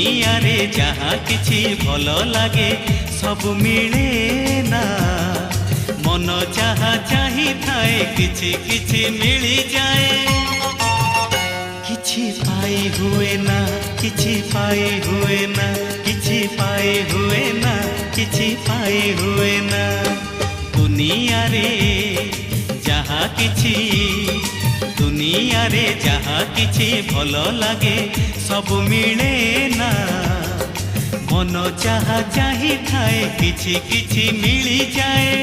दुनिया रे जहाँ किछि भल लागे सब मिले ना मन जहाँ चाही थाए किछि किछि मिली जाए किछि पाई हुए ना किछि पाई हुए ना किछि पाई हुए ना किछि पाई हुए ना दुनिया रे जहाँ किछि दुनिया रे जहाँ किछि भल लागे सब मिले ना मन जहाँ चाही थाए किछि किछि मिली जाए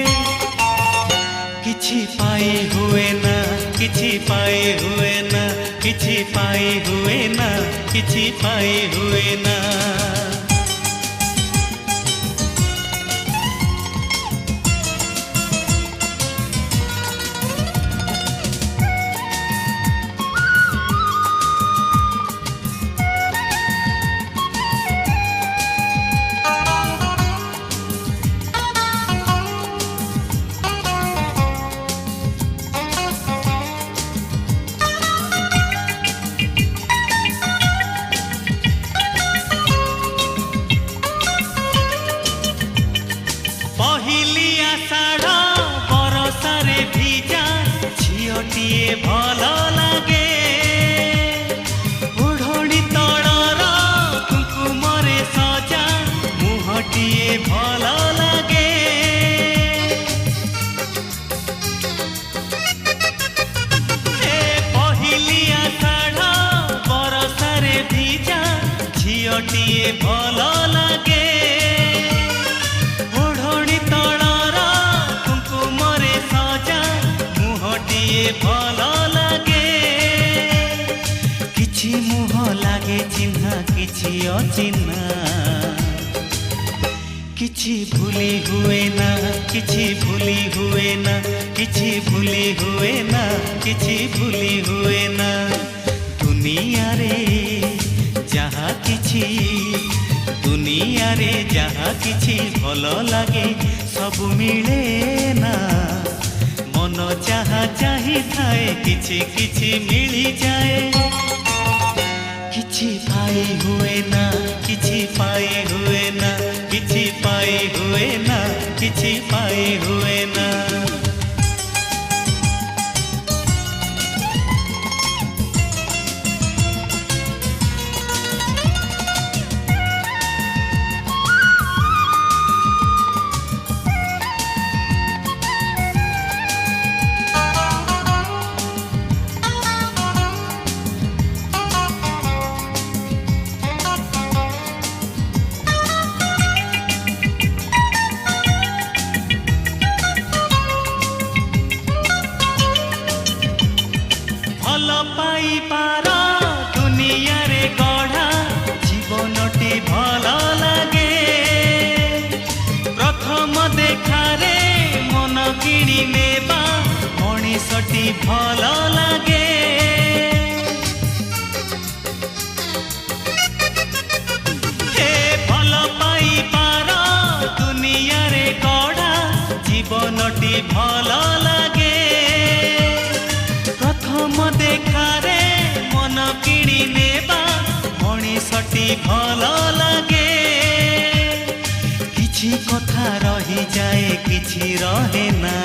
किछि पाई हुए ना किछि पाई हुए ना किछि पाई हुए ना किछि पाई हुए ना झियोटिए भल लागे ओढ़णी तळर कुकुमरे सजा मुहटिए भल लागे पहिली आषाढ़ बरसारे भिजा झियोटिए भल लागे भल लागे किछि मुह लागे चिन्हा किछि अचिन्हा किछि भूली हुए ना किछि भूली हुए ना किछि भूली हुए ना किछि भूली हुए ना दुनिया रे जहाँ किछि दुनिया रे जहाँ किछि भल लागे सब मिले ना मन जहाँ चाही थाए किछि किछि मिली जाए किछि पाई हुए ना किछि पाई हुए ना किछि पाई हुए ना किछि पाई हुए ना भल पाई पार दुनिया रे गढ़ा जीवनटी भल लागे प्रथम देखारे मन किणी नेबा मनीषटी भल लागे भल पाई पार दुनिया रे गढ़ा जीवनटी भल लागे प्रथम देखारे मन किणी नेबा मनीषटी भल लागे किछि कथा रही जाए किछि रहे ना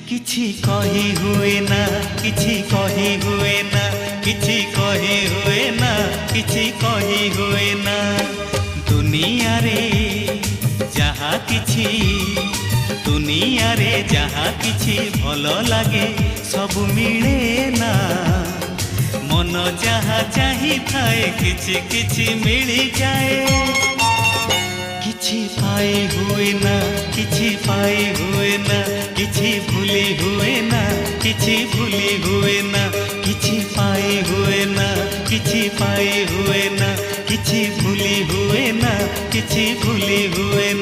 किछि कही हुए ना किछि कही हुए ना किछि कही हुए ना किछि कही हुए ना दुनिया रे जहाँ किछि दुनिया रे जहाँ किछि भल लागे सब मिले ना मन जहाँ चाही थाए किछि किछि मिली जाए किछि पाई हुए ना किछि पाई हुए ना किछि भूली हुए ना किछि भूली हुए ना किछि पाई हुए ना किछि पाई हुए ना किछि भूली हुए ना किछि भूली हुए